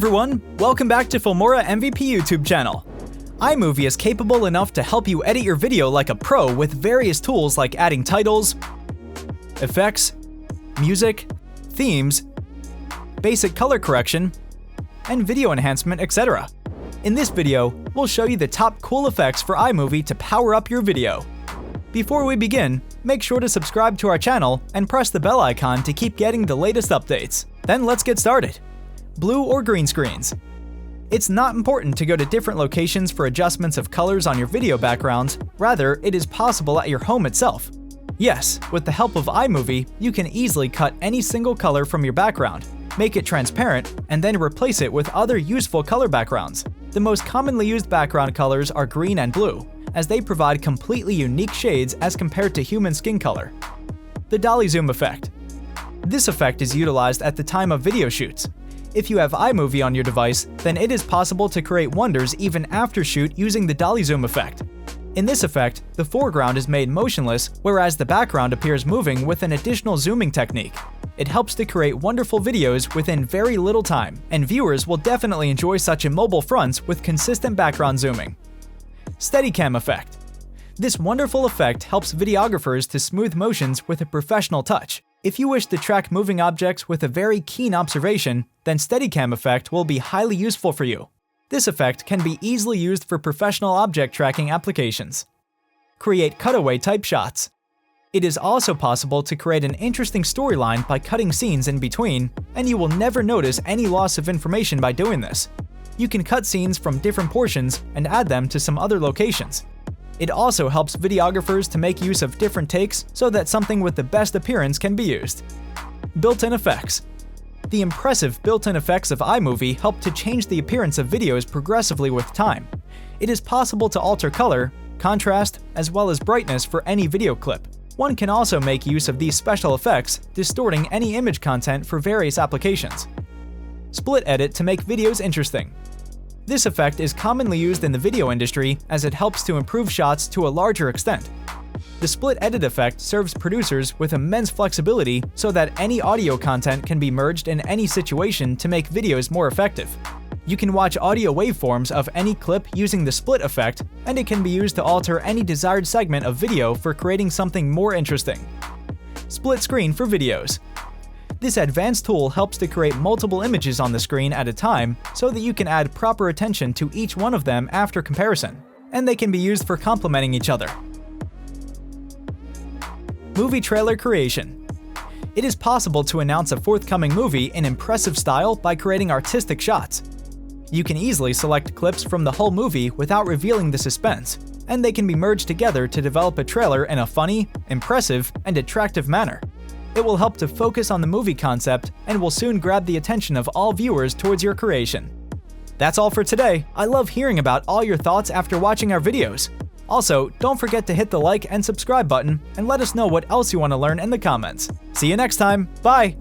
everyone, welcome back to Filmora MVP YouTube channel. iMovie is capable enough to help you edit your video like a pro with various tools like adding titles, effects, music, themes, basic color correction, and video enhancement, etc. In this video, we'll show you the top cool effects for iMovie to power up your video. Before we begin, make sure to subscribe to our channel and press the bell icon to keep getting the latest updates. Then let's get started. Blue or green screens. It's not important to go to different locations for adjustments of colors on your video backgrounds, rather it is possible at your home itself. Yes, with the help of iMovie, you can easily cut any single color from your background, make it transparent, and then replace it with other useful color backgrounds. The most commonly used background colors are green and blue, as they provide completely unique shades as compared to human skin color. The Dolly zoom effect. This effect is utilized at the time of video shoots. If you have iMovie on your device, then it is possible to create wonders even after shoot using the Dolly zoom effect. In this effect, the foreground is made motionless, whereas the background appears moving with an additional zooming technique. It helps to create wonderful videos within very little time, and viewers will definitely enjoy such immobile fronts with consistent background zooming. Steadycam Effect. This wonderful effect helps videographers to smooth motions with a professional touch. If you wish to track moving objects with a very keen observation, then Steadycam Effect will be highly useful for you. This effect can be easily used for professional object tracking applications. Create cutaway type shots. It is also possible to create an interesting storyline by cutting scenes in between, and you will never notice any loss of information by doing this. You can cut scenes from different portions and add them to some other locations. It also helps videographers to make use of different takes so that something with the best appearance can be used. Built-in effects. The impressive built-in effects of iMovie help to change the appearance of videos progressively with time. It is possible to alter color, contrast, as well as brightness for any video clip. One can also make use of these special effects, distorting any image content for various applications. Split edit to make videos interesting. This effect is commonly used in the video industry as it helps to improve shots to a larger extent. The split edit effect serves producers with immense flexibility so that any audio content can be merged in any situation to make videos more effective. You can watch audio waveforms of any clip using the split effect, and it can be used to alter any desired segment of video for creating something more interesting. Split screen for videos. This advanced tool helps to create multiple images on the screen at a time so that you can add proper attention to each one of them after comparison, and they can be used for complementing each other. Movie trailer creation. It is possible to announce a forthcoming movie in impressive style by creating artistic shots. You can easily select clips from the whole movie without revealing the suspense, and they can be merged together to develop a trailer in a funny, impressive, and attractive manner. It will help to focus on the movie concept and will soon grab the attention of all viewers towards your creation. That's all for today. I love hearing about all your thoughts after watching our videos. Also, don't forget to hit the like and subscribe button and let us know what else you want to learn in the comments. See you next time. Bye!